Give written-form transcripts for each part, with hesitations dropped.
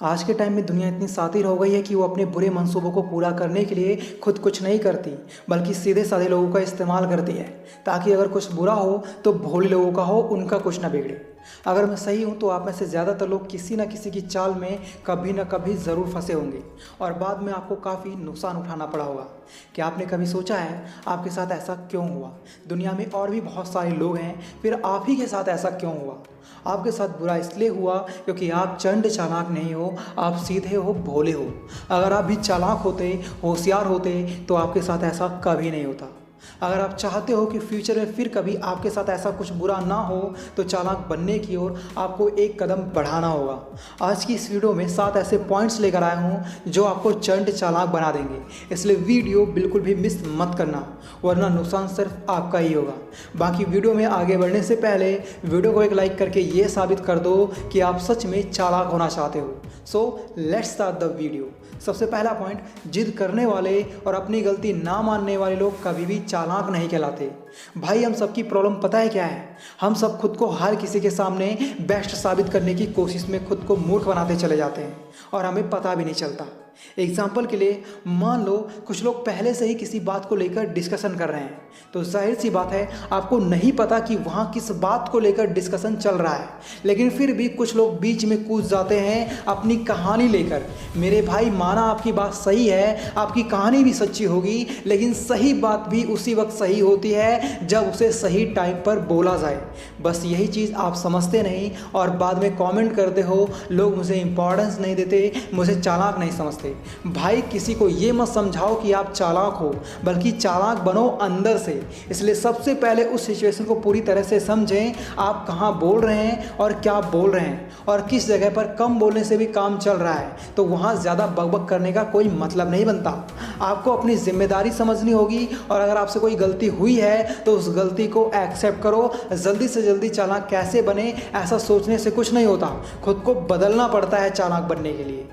आज के टाइम में दुनिया इतनी शातिर हो गई है कि वो अपने बुरे मंसूबों को पूरा करने के लिए खुद कुछ नहीं करती, बल्कि सीधे साधे लोगों का इस्तेमाल करती है, ताकि अगर कुछ बुरा हो तो भोले लोगों का हो, उनका कुछ ना बिगड़े। अगर मैं सही हूँ तो आप में से ज़्यादातर लोग किसी न किसी की चाल में कभी न कभी ज़रूर फंसे होंगे और बाद में आपको काफ़ी नुकसान उठाना पड़ा होगा। क्या आपने कभी सोचा है आपके साथ ऐसा क्यों हुआ? दुनिया में और भी बहुत सारे लोग हैं, फिर आप ही के साथ ऐसा क्यों हुआ? आपके साथ बुरा इसलिए हुआ क्योंकि आप चंड चालाक नहीं हो, आप सीधे हो, भोले हो। अगर आप भी चालाक होते, होशियार होते तो आपके साथ ऐसा कभी नहीं होता। अगर आप चाहते हो कि फ्यूचर में फिर कभी आपके साथ ऐसा कुछ बुरा ना हो तो चालाक बनने की ओर आपको एक कदम बढ़ाना होगा। आज की इस वीडियो में 7 ऐसे पॉइंट्स लेकर आया हूँ जो आपको चंड चालाक बना देंगे, इसलिए वीडियो बिल्कुल भी मिस मत करना, वरना नुकसान सिर्फ आपका ही होगा। बाकी वीडियो में आगे बढ़ने से पहले वीडियो को एक लाइक करके ये साबित कर दो कि आप सच में चालाक होना चाहते हो। So let's start the video. सबसे पहला पॉइंट, जिद करने वाले और अपनी गलती ना मानने वाले लोग कभी भी चालाक नहीं कहलाते। भाई, हम सबकी प्रॉब्लम पता है क्या है? हम सब खुद को हर किसी के सामने बेस्ट साबित करने की कोशिश में खुद को मूर्ख बनाते चले जाते हैं और हमें पता भी नहीं चलता। एग्जाम्पल के लिए मान लो कुछ लोग पहले से ही किसी बात को लेकर डिस्कशन कर रहे हैं, तो जाहिर सी बात है आपको नहीं पता कि वहाँ किस बात को लेकर डिस्कशन चल रहा है, लेकिन फिर भी कुछ लोग बीच में कूद जाते हैं अपनी कहानी लेकर। मेरे भाई, माना आपकी बात सही है, आपकी कहानी भी सच्ची होगी, लेकिन सही बात भी उसी वक्त सही होती है जब उसे सही टाइम पर बोला जाए। बस यही चीज़ आप समझते नहीं और बाद में कमेंट करते हो, लोग मुझे इंपॉर्टेंस नहीं देते, मुझे चालाक नहीं समझते। भाई, किसी को ये मत समझाओ कि आप चालाक हो, बल्कि चालाक बनो अंदर से। इसलिए सबसे पहले उस सिचुएशन को पूरी तरह से समझें, आप कहाँ बोल रहे हैं और क्या बोल रहे हैं, और किस जगह पर कम बोलने से भी काम चल रहा है तो वहाँ ज़्यादा बकबक करने का कोई मतलब नहीं बनता। आपको अपनी जिम्मेदारी समझनी होगी और अगर आपसे कोई गलती हुई है तो उस गलती को एक्सेप्ट करो। जल्दी से जल्दी चालाक कैसे बने ऐसा सोचने से कुछ नहीं होता, खुद को बदलना पड़ता है चालाक बनने के लिए।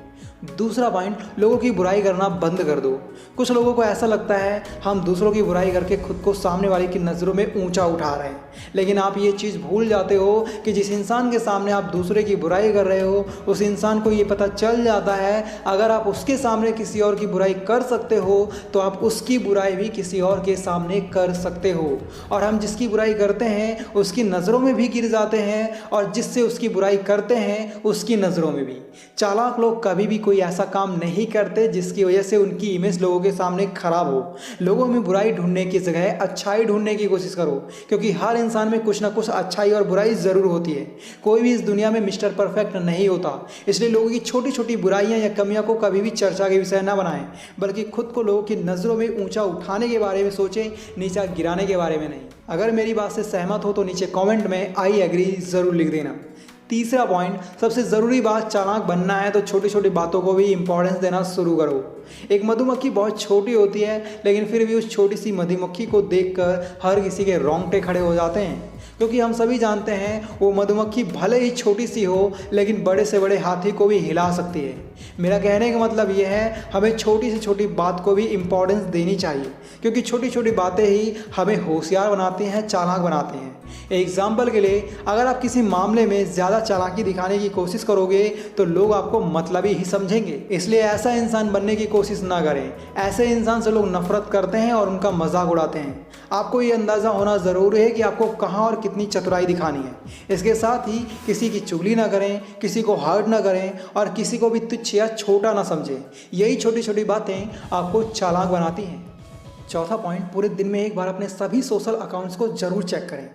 दूसरा पॉइंट, लोगों की बुराई करना बंद कर दो। कुछ लोगों को ऐसा लगता है हम दूसरों की बुराई करके खुद को सामने वाले की नज़रों में ऊंचा उठा रहे हैं, लेकिन आप ये चीज़ भूल जाते हो कि जिस इंसान के सामने आप दूसरे की बुराई कर रहे हो उस इंसान को ये पता चल जाता है अगर आप उसके सामने किसी और की बुराई कर सकते हो तो आप उसकी बुराई भी किसी और के सामने कर सकते हो। और हम जिसकी बुराई करते हैं उसकी नज़रों में भी गिर जाते हैं और जिससे उसकी बुराई करते हैं उसकी नज़रों में भी। चालाक लोग कभी भी कोई ऐसा काम नहीं करते जिसकी वजह से उनकी इमेज लोगों के सामने खराब हो। लोगों में बुराई ढूंढने की जगह अच्छाई ढूंढने की कोशिश करो, क्योंकि हर इंसान में कुछ ना कुछ अच्छाई और बुराई ज़रूर होती है। कोई भी इस दुनिया में मिस्टर परफेक्ट नहीं होता, इसलिए लोगों की छोटी छोटी बुराइयां या कमियां को कभी भी चर्चा के विषय न बनाएं, बल्कि खुद को लोगों की नज़रों में ऊंचा उठाने के बारे में सोचें, नीचा गिराने के बारे में नहीं। अगर मेरी बात से सहमत हो तो नीचे कॉमेंट में आई एग्री ज़रूर लिख देना। तीसरा पॉइंट, सबसे ज़रूरी बात, चालाक बनना है तो छोटी छोटी बातों को भी इंपॉर्टेंस देना शुरू करो। एक मधुमक्खी बहुत छोटी होती है, लेकिन फिर भी उस छोटी सी मधुमक्खी को देखकर हर किसी के रोंगटे खड़े हो जाते हैं, क्योंकि हम सभी जानते हैं वो मधुमक्खी भले ही छोटी सी हो लेकिन बड़े से बड़े हाथी को भी हिला सकती है। मेरा कहने का मतलब ये है, हमें छोटी से छोटी बात को भी इम्पोर्टेंस देनी चाहिए, क्योंकि छोटी छोटी बातें ही हमें होशियार बनाती हैं, चालाक बनाती हैं। एग्जाम्पल के लिए, अगर आप किसी मामले में ज़्यादा चालाकी दिखाने की कोशिश करोगे तो लोग आपको मतलबी ही समझेंगे, इसलिए ऐसा इंसान बनने की कोशिश ना करें। ऐसे इंसान से लोग नफरत करते हैं और उनका मजाक उड़ाते हैं। आपको ये अंदाज़ा होना ज़रूरी है कि आपको कहाँ और कितनी चतुराई दिखानी है। इसके साथ ही किसी की चुगली ना करें, किसी को हर्ट ना करें और किसी को भी तुच्छ या छोटा ना समझें। यही छोटी छोटी बातें आपको चालाक बनाती हैं। चौथा पॉइंट, पूरे दिन में एक बार अपने सभी सोशल अकाउंट्स को जरूर चेक करें।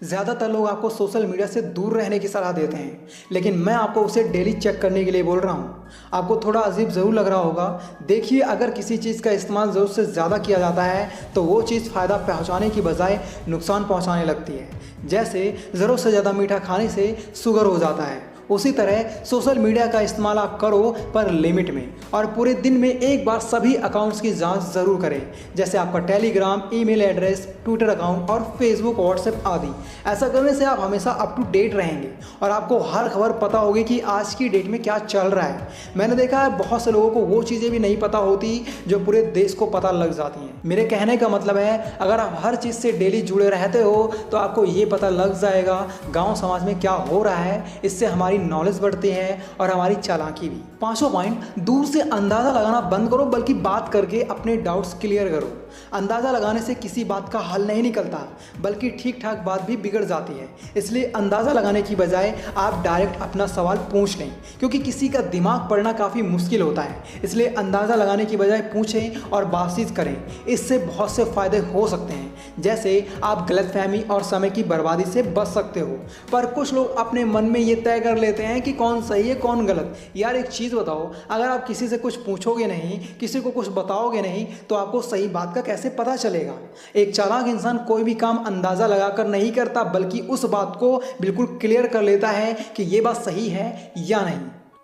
ज़्यादातर लोग आपको सोशल मीडिया से दूर रहने की सलाह देते हैं, लेकिन मैं आपको उसे डेली चेक करने के लिए बोल रहा हूँ। आपको थोड़ा अजीब ज़रूर लग रहा होगा। देखिए, अगर किसी चीज़ का इस्तेमाल ज़रूरत से ज़्यादा किया जाता है तो वो चीज़ फ़ायदा पहुँचाने की बजाय नुकसान पहुँचाने लगती है। जैसे ज़रूरत से ज़्यादा मीठा खाने से शुगर हो जाता है, उसी तरह सोशल मीडिया का इस्तेमाल आप करो पर लिमिट में, और पूरे दिन में एक बार सभी अकाउंट्स की जांच ज़रूर करें, जैसे आपका Telegram, email address, Twitter account और फेसबुक, व्हाट्सएप आदि। ऐसा करने से आप हमेशा अप टू डेट रहेंगे और आपको हर खबर पता होगी कि आज की डेट में क्या चल रहा है। मैंने देखा है बहुत से लोगों को वो चीज़ें भी नहीं पता होती जो पूरे देश को पता लग जाती हैं। मेरे कहने का मतलब है, अगर आप हर चीज़ से डेली जुड़े रहते हो तो आपको ये पता लग जाएगा गाँव समाज में क्या हो रहा है। इससे हमारी हमारी नॉलेज बढ़ती है और हमारी चालाकी भी। पांचवा पॉइंट, दूर से अंदाज़ा लगाना बंद करो, बल्कि बात करके अपने डाउट्स क्लियर करो। अंदाज़ा लगाने से किसी बात का हल नहीं निकलता, बल्कि ठीक ठाक बात भी बिगड़ जाती है। इसलिए अंदाज़ा लगाने की बजाय आप डायरेक्ट अपना सवाल पूछ लें, क्योंकि किसी का दिमाग पढ़ना काफ़ी मुश्किल होता है। इसलिए अंदाज़ा लगाने की बजाय पूछें और बातचीत करें। इससे बहुत से फ़ायदे हो सकते हैं, जैसे आप गलतफहमी और समय की बर्बादी से बच सकते हो। पर कुछ लोग अपने मन में ये तय कर लेते हैं कि कौन सही है कौन गलत। यार एक चीज़ बताओ, अगर आप किसी से कुछ पूछोगे नहीं, किसी को कुछ बताओगे नहीं, तो आपको सही बात का कैसे पता चलेगा। एक चालाक इंसान कोई भी काम अंदाज़ा लगाकर नहीं करता, बल्कि उस बात को बिल्कुल क्लियर कर लेता है कि ये बात सही है या नहीं।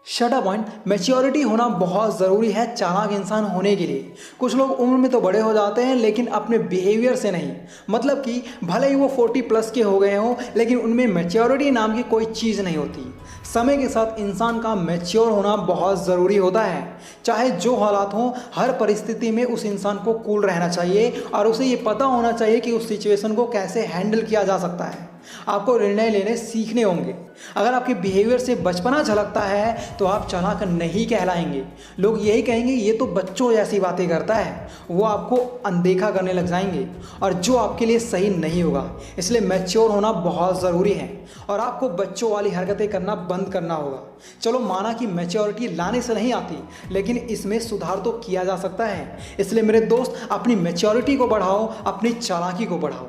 छठा पॉइंट, मैच्योरिटी होना बहुत ज़रूरी है चालाक इंसान होने के लिए। कुछ लोग उम्र में तो बड़े हो जाते हैं, लेकिन अपने बिहेवियर से नहीं। मतलब कि भले ही वो 40+ के हो गए हों, लेकिन उनमें मैच्योरिटी नाम की कोई चीज़ नहीं होती। समय के साथ इंसान का मैच्योर होना बहुत ज़रूरी होता है। चाहे जो हालात हों, हर परिस्थिति में उस इंसान को कूल रहना चाहिए और उसे ये पता होना चाहिए कि उस सिचुएशन को कैसे हैंडल किया जा सकता है। आपको निर्णय लेने सीखने होंगे। अगर आपके बिहेवियर से बचपना झलकता है तो आप चालाक नहीं कहलाएंगे। लोग यही कहेंगे ये तो बच्चों जैसी बातें करता है। वो आपको अनदेखा करने लग जाएंगे, और जो आपके लिए सही नहीं होगा। इसलिए मैच्योर होना बहुत ज़रूरी है और आपको बच्चों वाली हरकतें करना बंद करना होगा। चलो माना कि मैच्योरिटी लाने से नहीं आती, लेकिन इसमें सुधार तो किया जा सकता है। इसलिए मेरे दोस्त, अपनी मैच्योरिटी को बढ़ाओ, अपनी चालाकी को बढ़ाओ।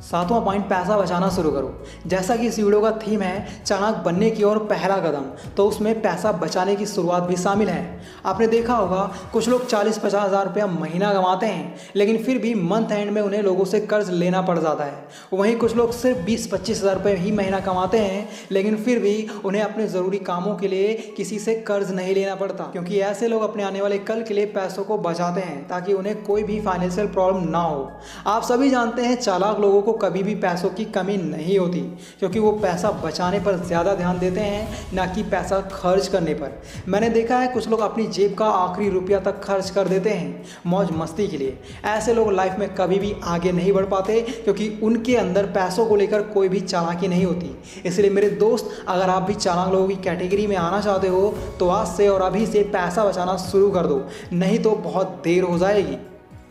सातवां पॉइंट, पैसा बचाना शुरू करो। जैसा कि इस वीडियो का थीम है चालाक बनने की ओर पहला कदम, तो उसमें पैसा बचाने की शुरुआत भी शामिल है। आपने देखा होगा कुछ लोग 40-50 हज़ार रुपया महीना कमाते हैं, लेकिन फिर भी मंथ एंड में उन्हें लोगों से कर्ज लेना पड़ जाता है। वहीं कुछ लोग सिर्फ 20-25 हज़ार रुपये ही महीना कमाते हैं, लेकिन फिर भी उन्हें अपने ज़रूरी कामों के लिए किसी से कर्ज नहीं लेना पड़ता, क्योंकि ऐसे लोग अपने आने वाले कल के लिए पैसों को बचाते हैं ताकि उन्हें कोई भी फाइनेंशियल प्रॉब्लम ना हो। आप सभी जानते हैं चालाक लोगों को कभी भी पैसों की कमी नहीं होती, क्योंकि वो पैसा बचाने पर ज़्यादा ध्यान देते हैं, ना कि पैसा खर्च करने पर। मैंने देखा है कुछ लोग अपनी जेब का आखिरी रुपया तक खर्च कर देते हैं मौज मस्ती के लिए। ऐसे लोग लाइफ में कभी भी आगे नहीं बढ़ पाते, क्योंकि उनके अंदर पैसों को लेकर कोई भी चालाकी नहीं होती। इसलिए मेरे दोस्त, अगर आप भी चालाक लोगों की कैटेगरी में आना चाहते हो तो आज से और अभी से पैसा बचाना शुरू कर दो, नहीं तो बहुत देर हो जाएगी।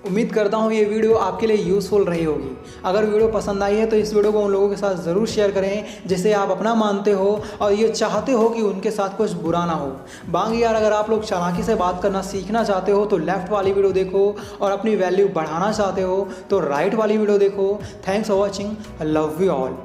उम्मीद करता हूँ ये वीडियो आपके लिए यूज़फुल रही होगी। अगर वीडियो पसंद आई है तो इस वीडियो को उन लोगों के साथ ज़रूर शेयर करें जिसे आप अपना मानते हो और ये चाहते हो कि उनके साथ कुछ बुरा ना हो। बाकी यार, अगर आप लोग चालाकी से बात करना सीखना चाहते हो तो लेफ़्ट वाली वीडियो देखो, और अपनी वैल्यू बढ़ाना चाहते हो तो राइट वाली वीडियो देखो। Thanks for watching. I love you all.